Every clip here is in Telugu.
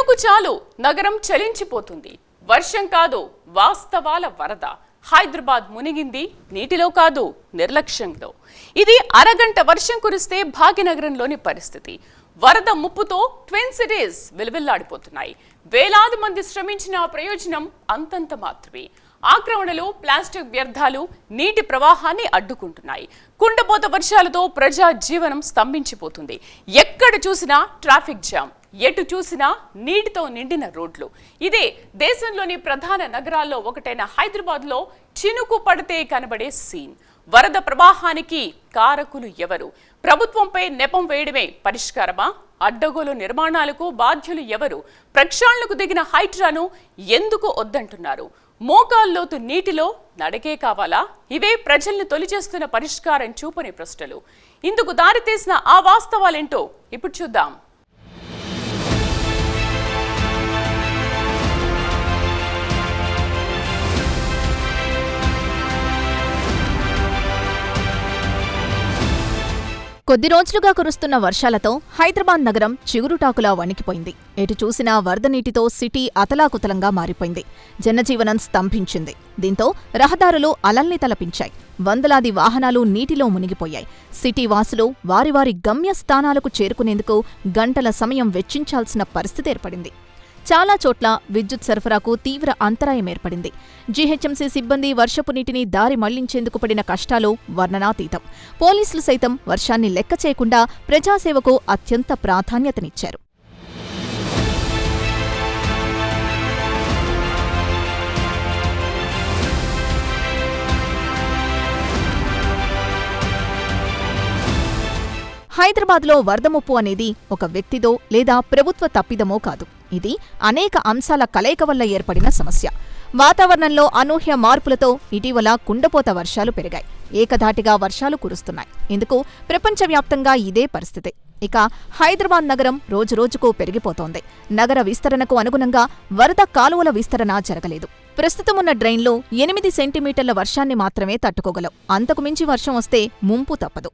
చినుకు చాలు నగరం చలించిపోతుంది. వర్షం కాదు, వాస్తవాల వరద. హైదరాబాద్ మునిగింది నీటిలో కాదు, నిర్లక్ష్యంలో. ఇది అరగంట వర్షం కురిస్తే భాగ్యనగరంలోని పరిస్థితి. వరద ముప్పుతో ట్విన్ సిటీస్ విలవిల్లాడిపోతున్నాయి. వేలాది మంది శ్రమించిన ప్రయోజనం అంతంత మాత్రమే. ఆక్రమణలు, ప్లాస్టిక్ వ్యర్థాలు నీటి ప్రవాహాన్ని అడ్డుకుంటున్నాయి. కుండపోత వర్షాలతో ప్రజా జీవనం స్తంభించిపోతుంది. ఎక్కడ చూసినా ట్రాఫిక్ జామ్, ఎటు చూసినా నీటితో నిండిన రోడ్లు. ఇదే దేశంలోని ప్రధాన నగరాల్లో ఒకటైన హైదరాబాద్లో చినుకు పడితే కనబడే సీన్. వరద ప్రవాహానికి కారకులు ఎవరు? ప్రభుత్వంపై నెపం వేయడమే పరిష్కారమా? అడ్డగోలు నిర్మాణాలకు బాధ్యులు ఎవరు? ప్రక్షాళనకు దిగిన హైడ్రాను ఎందుకు వద్దంటున్నారు? మోకాల్లోతు నీటిలో నడకే కావాలా? ఇవే ప్రజల్ని తొలిచేస్తున్న పరిష్కారం చూపని ప్రశ్నలు. ఇందుకు దారితీసిన ఆ వాస్తవాలేంటో ఇప్పుడు చూద్దాం. కొద్ది రోజులుగా కురుస్తున్న వర్షాలతో హైదరాబాద్ నగరం చిగురుటాకులా వణికిపోయింది. ఎటు చూసినా వరద నీటితో సిటీ అతలాకుతలంగా మారిపోయింది. జనజీవనం స్తంభించింది. దీంతో రహదారులు అలల్ని తలపించాయి. వందలాది వాహనాలు నీటిలో మునిగిపోయాయి. సిటీ వాసులు వారి వారి గమ్యస్థానాలకు చేరుకునేందుకు గంటల సమయం వెచ్చించాల్సిన పరిస్థితి ఏర్పడింది. చాలా చోట్ల విద్యుత్ సరఫరాకు తీవ్ర అంతరాయం ఏర్పడింది. జీహెచ్ఎంసీ సిబ్బంది వర్షపు నీటిని దారి మళ్లించేందుకు పడిన కష్టాలు వర్ణనాతీతం. పోలీసులు సైతం వర్షాన్ని లెక్క చేయకుండా ప్రజాసేవకు అత్యంత ప్రాధాన్యతనిచ్చారు. హైదరాబాద్లో వరద ముప్పు అనేది ఒక వ్యక్తిదో లేదా ప్రభుత్వ తప్పిదమో కాదు. ఇది అనేక అంశాల కలయిక వల్ల ఏర్పడిన సమస్య. వాతావరణంలో అనూహ్య మార్పులతో ఇటీవల కుండపోత వర్షాలు పెరిగాయి. ఏకధాటిగా వర్షాలు కురుస్తున్నాయి. ఇందుకు ప్రపంచవ్యాప్తంగా ఇదే పరిస్థితి. ఇక హైదరాబాద్ నగరం రోజురోజుకు పెరిగిపోతోంది. నగర విస్తరణకు అనుగుణంగా వరద కాలువల విస్తరణ జరగలేదు. ప్రస్తుతమున్న డ్రైన్లో 8 సెంటీమీటర్ల వర్షాన్ని మాత్రమే తట్టుకోగలవు. అంతకు మించి వర్షం వస్తే ముంపు తప్పదు.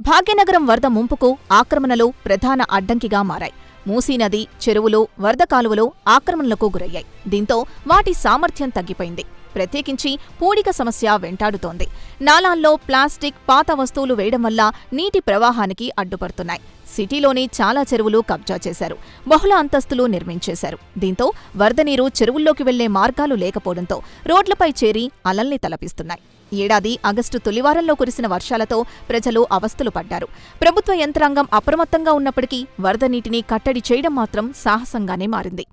భాగ్యనగరం వరద ముంపుకు ఆక్రమణలు ప్రధాన అడ్డంకిగా మారాయి. మూసీనది, చెరువులు, వరద కాలువలు ఆక్రమణలకు గురయ్యాయి. దీంతో వాటి సామర్థ్యం తగ్గిపోయింది. ప్రత్యేకించి పూడిక సమస్య వెంటాడుతోంది. నాలాల్లో ప్లాస్టిక్, పాత వస్తువులు వేయడం వల్ల నీటి ప్రవాహానికి అడ్డుపడుతున్నాయి. సిటీలోని చాలా చెరువులు కబ్జా చేశారు. బహుళ అంతస్తులు నిర్మించేశారు. దీంతో వరద నీరు చెరువుల్లోకి వెళ్లే మార్గాలు లేకపోవడంతో రోడ్లపై చేరి అలల్ని తలపిస్తున్నాయి. ఏడాది ఆగస్టు తొలివారంలో కురిసిన వర్షాలతో ప్రజలు అవస్థలు పడ్డారు. ప్రభుత్వ యంత్రాంగం అప్రమత్తంగా ఉన్నప్పటికీ వరద నీటిని కట్టడి చేయడం మాత్రం సాహసంగానే మారింది.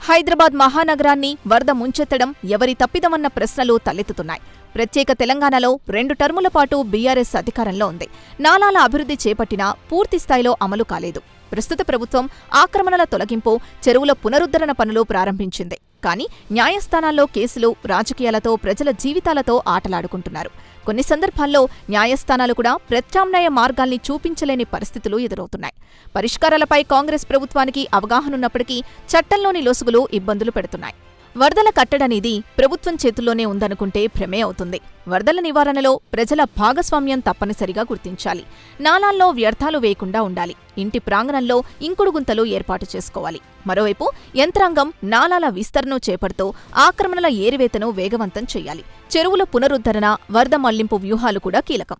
హైదరాబాద్ మహానగరాన్ని వరద ముంచెత్తడం ఎవరి తప్పిదమన్న ప్రశ్నలు తలెత్తుతున్నాయి. ప్రత్యేక తెలంగాణలో 2 టర్ముల పాటు బీఆర్ఎస్ అధికారంలో ఉంది. నాలాల అభివృద్ధి చేపట్టినా పూర్తిస్థాయిలో అమలు కాలేదు. ప్రస్తుత ప్రభుత్వం ఆక్రమణల తొలగింపు, చెరువుల పునరుద్ధరణ పనులు ప్రారంభించింది. కానీ న్యాయస్థానాల్లో కేసులు, రాజకీయాలతో ప్రజల జీవితాలతో ఆటలాడుకుంటున్నారు. కొన్ని సందర్భాల్లో న్యాయస్థానాలు కూడా ప్రత్యామ్నాయ మార్గాల్ని చూపించలేని పరిస్థితులు ఎదురవుతున్నాయి. పరిష్కారాలపై కాంగ్రెస్ ప్రభుత్వానికి అవగాహనున్నప్పటికీ చట్టంలోని లొసుగులు ఇబ్బందులు పెడుతున్నాయి. వరదల కట్టడనేది ప్రభుత్వం చేతుల్లోనే ఉందనుకుంటే భ్రమే అవుతుంది. వరదల నివారణలో ప్రజల భాగస్వామ్యం తప్పనిసరిగా గుర్తించాలి. నాలాల్లో వ్యర్థాలు వేయకుండా ఉండాలి. ఇంటి ప్రాంగణంలో ఇంకుడు గుంతలు ఏర్పాటు చేసుకోవాలి. మరోవైపు యంత్రాంగం నాలాల విస్తరణను చేపడుతూ ఆక్రమణల ఏరివేతను వేగవంతం చేయాలి. చెరువుల పునరుద్ధరణ, వరద మళ్లింపు వ్యూహాలు కూడా కీలకం.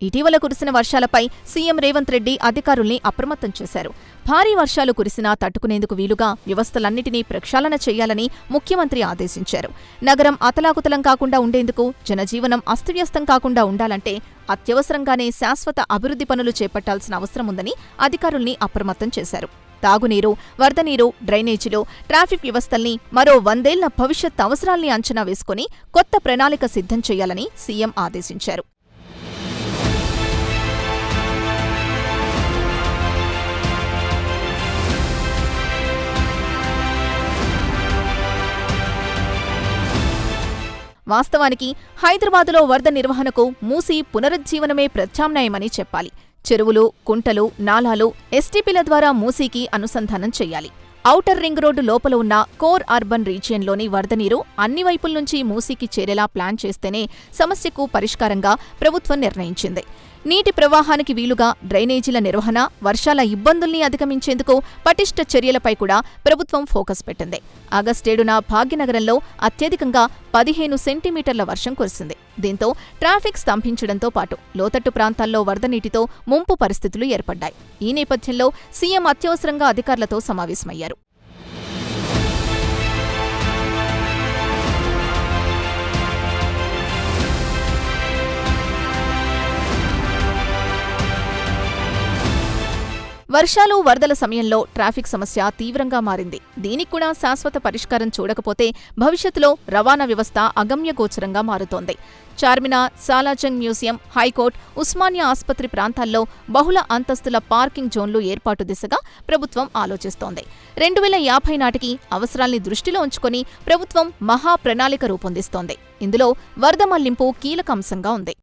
ఇటీవల కురిసిన వర్షాలపై సీఎం రేవంత్ రెడ్డి అధికారుల్ని అప్రమత్తం చేశారు. భారీ వర్షాలు కురిసినా తట్టుకునేందుకు వీలుగా వ్యవస్థలన్నిటినీ ప్రక్షాళన చేయాలని ముఖ్యమంత్రి ఆదేశించారు. నగరం అతలాకుతలం కాకుండా ఉండేందుకు, జనజీవనం అస్తవ్యస్తం కాకుండా ఉండాలంటే అత్యవసరంగానే శాశ్వత అభివృద్ధి పనులు చేపట్టాల్సిన అవసరముందని అధికారుల్ని అప్రమత్తం చేశారు. తాగునీరు, వరదనీరు, డ్రైనేజీలు, ట్రాఫిక్ వ్యవస్థల్ని మరో 100 ఏళ్ల భవిష్యత్ అవసరాల్ని అంచనా వేసుకుని కొత్త ప్రణాళిక సిద్ధం చేయాలని సీఎం ఆదేశించారు. వాస్తవానికి హైదరాబాదులో వరద నిర్వహణకు మూసీ పునరుజ్జీవనమే ప్రత్యామ్నాయమని చెప్పాలి. చెరువులు, కుంటలు, నాలాలు, ఎస్టీపీల ద్వారా మూసీకి అనుసంధానం చెయ్యాలి. ఔటర్ రింగ్ రోడ్డు లోపల ఉన్న కోర్ అర్బన్ రీజియన్లోని వరద నీరు అన్ని వైపుల నుంచి మూసీకి చేరేలా ప్లాన్ చేస్తేనే సమస్యకు పరిష్కారంగా ప్రభుత్వం నిర్ణయించింది. నీటి ప్రవాహానికి వీలుగా డ్రైనేజీల నిర్వహణ, వర్షాల ఇబ్బందుల్ని అధిగమించేందుకు పటిష్ట చర్యలపై కూడా ప్రభుత్వం ఫోకస్ పెట్టింది. ఆగస్టు 7న భాగ్యనగరంలో అత్యధికంగా 15 సెంటీమీటర్ల వర్షం కురిసింది. దీంతో ట్రాఫిక్ స్తంభించడంతో పాటు లోతట్టు ప్రాంతాల్లో వరద నీటితో ముంపు పరిస్థితులు ఏర్పడ్డాయి. ఈ నేపథ్యంలో సీఎం అత్యవసరంగా అధికారులతో సమావేశమయ్యారు. వర్షాలు, వరదల సమయంలో ట్రాఫిక్ సమస్య తీవ్రంగా మారింది. దీనికి కూడా శాశ్వత పరిష్కారం చూడకపోతే భవిష్యత్తులో రవాణా వ్యవస్థ అగమ్యగోచరంగా మారుతోంది. చార్మినార్, సాలార్జంగ్ మ్యూజియం, హైకోర్టు, ఉస్మానియా ఆసుపత్రి ప్రాంతాల్లో బహుళ అంతస్తుల పార్కింగ్ జోన్లు ఏర్పాటు దిశగా ప్రభుత్వం ఆలోచిస్తోంది. 2050 నాటికి అవసరాల్ని దృష్టిలో ఉంచుకొని ప్రభుత్వం మహా ప్రణాళిక రూపొందిస్తోంది. ఇందులో వరద మళ్లింపు కీలక అంశంగా ఉంది.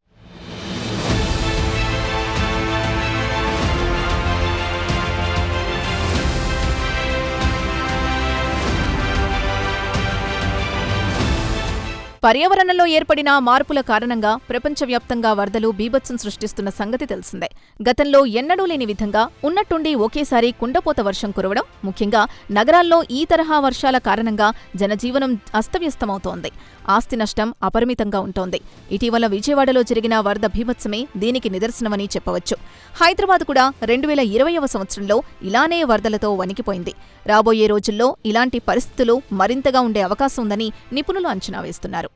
పర్యావరణంలో ఏర్పడిన మార్పుల కారణంగా ప్రపంచవ్యాప్తంగా వరదలు బీభత్సం సృష్టిస్తున్న సంగతి తెలిసిందే. గతంలో ఎన్నడూ లేని విధంగా ఉన్నట్టుండి ఒకేసారి కుండపోత వర్షం కురవడం, ముఖ్యంగా నగరాల్లో ఈ తరహా వర్షాల కారణంగా జనజీవనం అస్తవ్యస్తమవుతోంది. ఆస్తి నష్టం అపరిమితంగా ఉంటోంది. ఇటీవల విజయవాడలో జరిగిన వరద బీభత్సమే దీనికి నిదర్శనమని చెప్పవచ్చు. హైదరాబాద్ కూడా 2020వ సంవత్సరంలో ఇలానే వరదలతో వణికిపోయింది. రాబోయే రోజుల్లో ఇలాంటి పరిస్థితులు మరింతగా ఉండే అవకాశం ఉందని నిపుణులు అంచనా వేస్తున్నారు.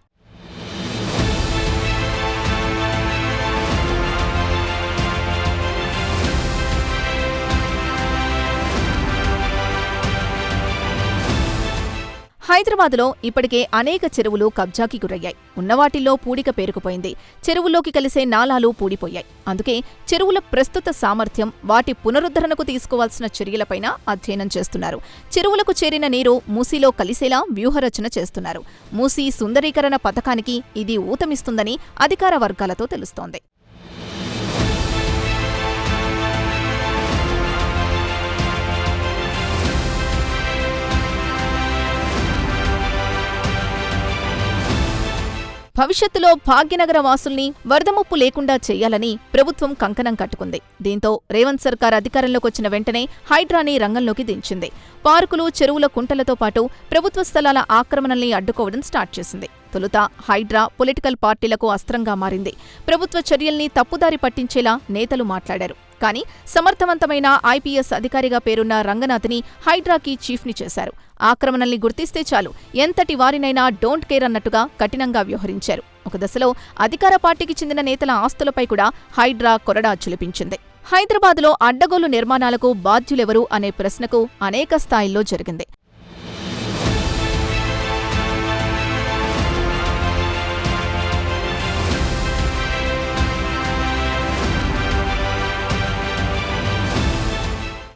హైదరాబాదులో ఇప్పటికే అనేక చెరువులు కబ్జాకి గురయ్యాయి. ఉన్నవాటిల్లో పూడిక పేరుకుపోయింది. చెరువుల్లోకి కలిసే నాలాలు పూడిపోయాయి. అందుకే చెరువుల ప్రస్తుత సామర్థ్యం, వాటి పునరుద్ధరణకు తీసుకోవాల్సిన చర్యలపైన అధ్యయనం చేస్తున్నారు. చెరువులకు చేరిన నీరు మూసీలో కలిసేలా వ్యూహరచన చేస్తున్నారు. మూసీ సుందరీకరణ పథకానికి ఇది ఊతమిస్తుందని అధికార వర్గాలతో తెలుస్తోంది. భవిష్యత్తులో భాగ్యనగర వాసుల్ని వరద ముప్పు లేకుండా చేయాలని ప్రభుత్వం కంకణం కట్టుకుంది. దీంతో రేవంత్ సర్కార్ అధికారంలోకొచ్చిన వెంటనే హైడ్రాని రంగంలోకి దించింది. పార్కులు, చెరువుల కుంటలతో పాటు ప్రభుత్వ స్థలాల ఆక్రమణల్ని అడ్డుకోవడం స్టార్ట్ చేసింది. తొలుత హైడ్రా పొలిటికల్ పార్టీలకు అస్త్రంగా మారింది. ప్రభుత్వ చర్యల్ని తప్పుదారి పట్టించేలా నేతలు మాట్లాడారు. కానీ సమర్థవంతమైన ఐపీఎస్ అధికారిగా పేరున్న రంగనాథ్ని హైడ్రాకి చీఫ్ని చేశారు. ఆక్రమణల్ని గుర్తిస్తే చాలు, ఎంతటి వారినైనా డోంట్ కేర్ అన్నట్టుగా కఠినంగా వ్యవహరించారు. ఒక దశలో అధికార పార్టీకి చెందిన నేతల ఆస్తులపై కూడా హైడ్రా కొరడా చులిపించింది. హైదరాబాదులో అడ్డగోలు నిర్మాణాలకు బాధ్యులెవరు అనే ప్రశ్నకు అనేక స్థాయిల్లో జరిగింది.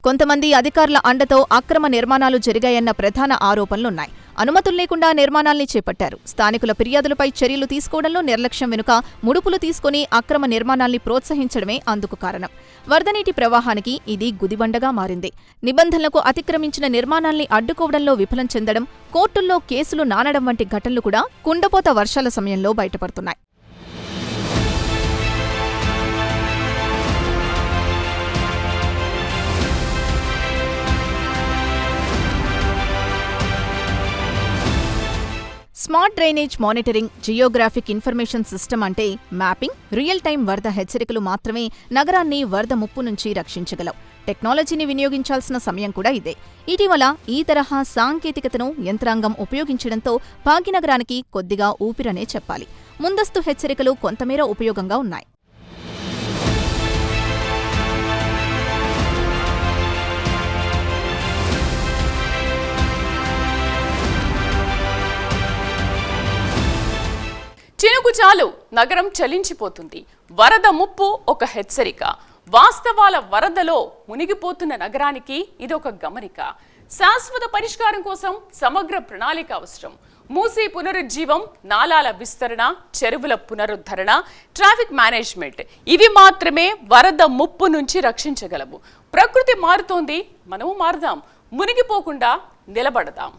కొంతమంది అధికారుల అండతో అక్రమ నిర్మాణాలు జరిగాయన్న ప్రధాన ఆరోపణలున్నాయి. అనుమతులు లేకుండా నిర్మాణాల్ని చేపట్టారు. స్థానికుల ఫిర్యాదులపై చర్యలు తీసుకోవడంలో నిర్లక్ష్యం వెనుక ముడుపులు తీసుకుని అక్రమ నిర్మాణాల్ని ప్రోత్సహించడమే అందుకు కారణం. వరదనీటి ప్రవాహానికి ఇది గుదిబండగా మారింది. నిబంధనలకు అతిక్రమించిన నిర్మాణాల్ని అడ్డుకోవడంలో విఫలం చెందడం, కోర్టుల్లో కేసులు నానడం వంటి ఘటనలు కూడా కుండపోత వర్షాల సమయంలో బయటపడుతున్నాయి. Smart drainage monitoring, geographic information system అంటే మ్యాపింగ్, రియల్ టైం వరద హెచ్చరికలు మాత్రమే నగరాన్ని వరద ముప్పు నుంచి రక్షించగలవు. టెక్నాలజీని వినియోగించాల్సిన సమయం కూడా ఇదే. ఇటీవల ఈ తరహా సాంకేతికతను యంత్రాంగం ఉపయోగించడంతో భాగ్యనగరానికి కొద్దిగా ఊపిరనే చెప్పాలి. ముందస్తు హెచ్చరికలు కొంతమేర ఉపయోగంగా ఉన్నాయి. చినుకు చాలు నగరం చలించిపోతుంది. వరద ముప్పు ఒక హెచ్చరిక. వాస్తవాల వరదలో మునిగిపోతున్న నగరానికి ఇదొక గమనిక. శాశ్వత పరిష్కారం కోసం సమగ్ర ప్రణాళిక అవసరం. మూసీ పునరుజ్జీవం, నాలాల విస్తరణ, చెరువుల పునరుద్ధరణ, ట్రాఫిక్ మేనేజ్మెంట్ ఇవి మాత్రమే వరద ముప్పు నుంచి రక్షించగలవు. ప్రకృతి మారుతోంది, మనము మారుదాం. మునిగిపోకుండా నిలబడదాం.